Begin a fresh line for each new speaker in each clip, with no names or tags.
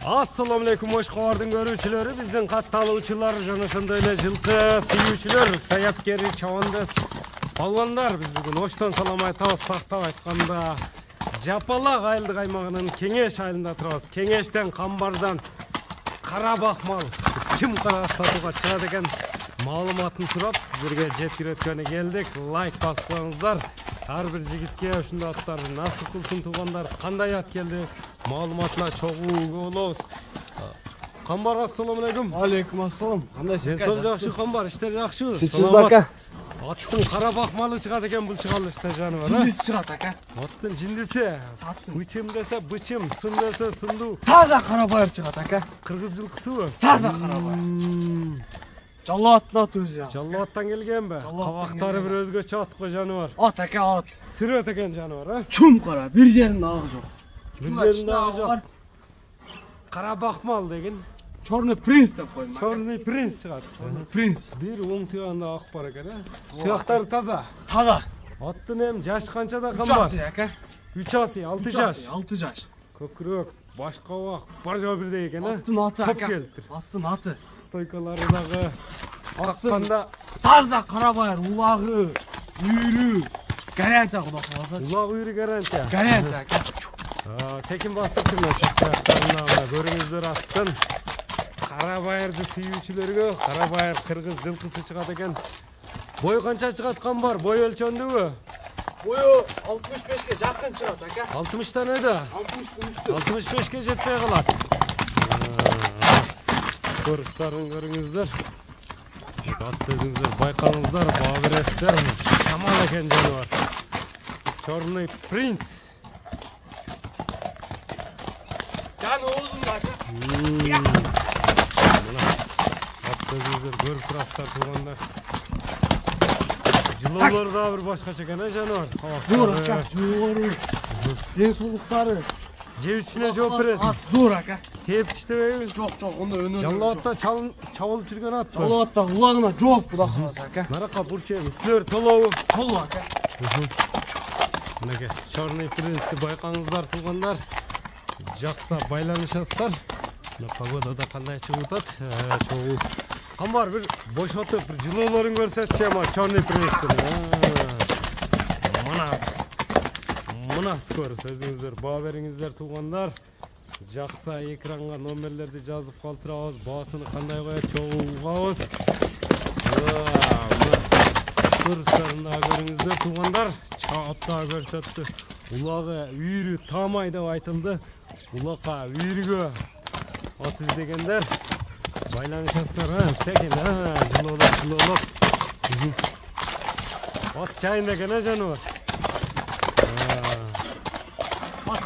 Assalamu alaikum Oşqo'rdың көрүүчүлөрү, биздин катталуучулар жана ошондой эле жылкы сүйүүчүлөр, саяпкери, чабандас балбандар. Биз бүгүн Оштон салам айтабыз. Тактап айтканда, Жапалак айылдык аймагынын Кеңеш айылында турабыз. Кеңештен, Камбардан карабак мал чым кара сатууга чыгат экен маалыматын сурап, сиздерге жеткирөткөнү келдик. Лайк басып коюңуздар. Ар бир жигитке ушундай аттар насып кылсын туугандар. Кандай ат келди? Маалыматына чогуу болобуз. Камбар, ассаламу алейкум.
Алейкум ассалам.
Кандай сен жакшы Камбар, иштер жакшыбы?
Сиз бака.
Аттын карабак малы чыгат экен, бул чыгалы иште жаныбар, а?
Жиндиси чыгат ака.
Аттын жиндиси. Бычым десе бычым, сын десе сынду.
Таза карабайыр чыгат ака.
Кыргыз жылкысыбы?
Таза карабайыр. Жаллаттын аты өзү я.
Жаллаттан келгенби? Кабактары бир өзгөчө ат го жаныбар.
Ат ака ат.
Сүрөт экен жаныбар, а?
Чум кара, бир жеринде агы жок.
Бир жеринде агы жок. Карабак мал деген.
Черный принц деп коюм.
Черный принц чыгат.
Принц.
Бир оң туягында ак бар экен, а? Туяктары таза.
Таза.
Аттын эми жаш канчада Камбар?
3 асы ака.
3 асы, 6 жаш.
6 жаш.
Көкүрөк, баш кабак, бар жоо бирдей экен, а?
Аттын аты
Топ
ака.
келиптир.
Аттын аты.
Стойкалары дагы акканда
Таза карабайыр, улагы, үйрү. Гарантия кудай каласа.
улак үйрү гарантия.
Гарантия ака.
Секин бастыртырмын чактарына көрүңүздөр аттын. Карабайырды сүйүүчүлөргө карабайыр кыргыз жылкысы чыгат экен. Бой канча чыгат Камбар? Бой өлчөндүбү?
Бою 65ке жакын чыгат ака.
60тан өйдө.
60 үстү.
65ке жетпей калат. Көрүштөрүн көрүңүздөр. Атты өзүңүздөр байкаңыздар, баа бересиздер. Шамал экен жаныбар. Черный принц.
Жаны оозунда ака.
Атты өзүңүздөр көрүп турасыздар туугандар. Жылоолор да бир башкача экен, жаныбар.
Зор ака, жогору. Ден соолуктары.
Жебичине жооп бересиң.
Ат зор ака.
Тээп иштебейби?
Жок, онда өнөр.
Жаллатта чабылып жүргөн ат.
Жаллатта улагына жок кудай каласа ака.
Наракка бурчем, үстүлөр толобу.
Толу ака.
Мынакей, Черный принцти байкаңыздар туугандар. Жакса байланышасыздар. Погодада кандай чыгып атат? Чогуу. Камбар бир бошотуп бир жылоолорун көрсөтчү ама Черный принцтин. Мына көрүс өзүңүздөр баа бериңиздер туугандар. Жакса экранга номерлерди жазып калтырабыз. Баасын кандай коет чогуу угабыз. Көрүстөрүндө көрүңүздөр туугандар. Чаапта көрсөттү. Улагы үйрү таамай деп айтылды. Улакка үйрүгө ат издегендер байланышасыздар. Секин, жылоолор. Ат жайында экен, жаныбар.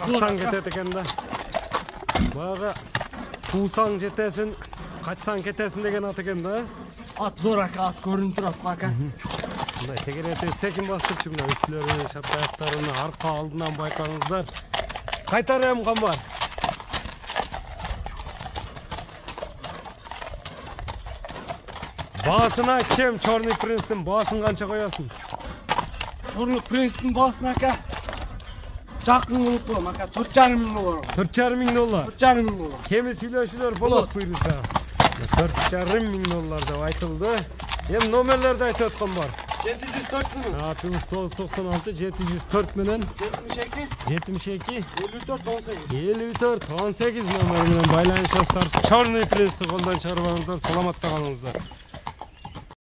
Качсаң кетет экен да. Баягы туусаң жетесин, качсаң кетесин деген ат экен да.
Ат зор ака, ат көрүнүп турат ака.
Мындай тегеретип секин бастырчу мына үстүлөрү, шаттаяктарын арка алдынан байкаңыздар. Кайтарам Камбар. Баасын айтчем, Черный принцтин баасын канча коесуң?
Черный принцтин баасына ака. Жакын кылып коем ака, 4,5 миң доллар.
4,5 миң доллар.
4,5 миң доллар.
Кеми сүйлөшүүлөр болот буйруса. 4,5 миң доллар деп айтылды. Эми номерлерди айтып аткан бар.
704 миң.
996 704 менен
72
54 18 номер менен байланышасыздар. Черный принцти колдон чыгарбаңыздар, саламатта калыңыздар.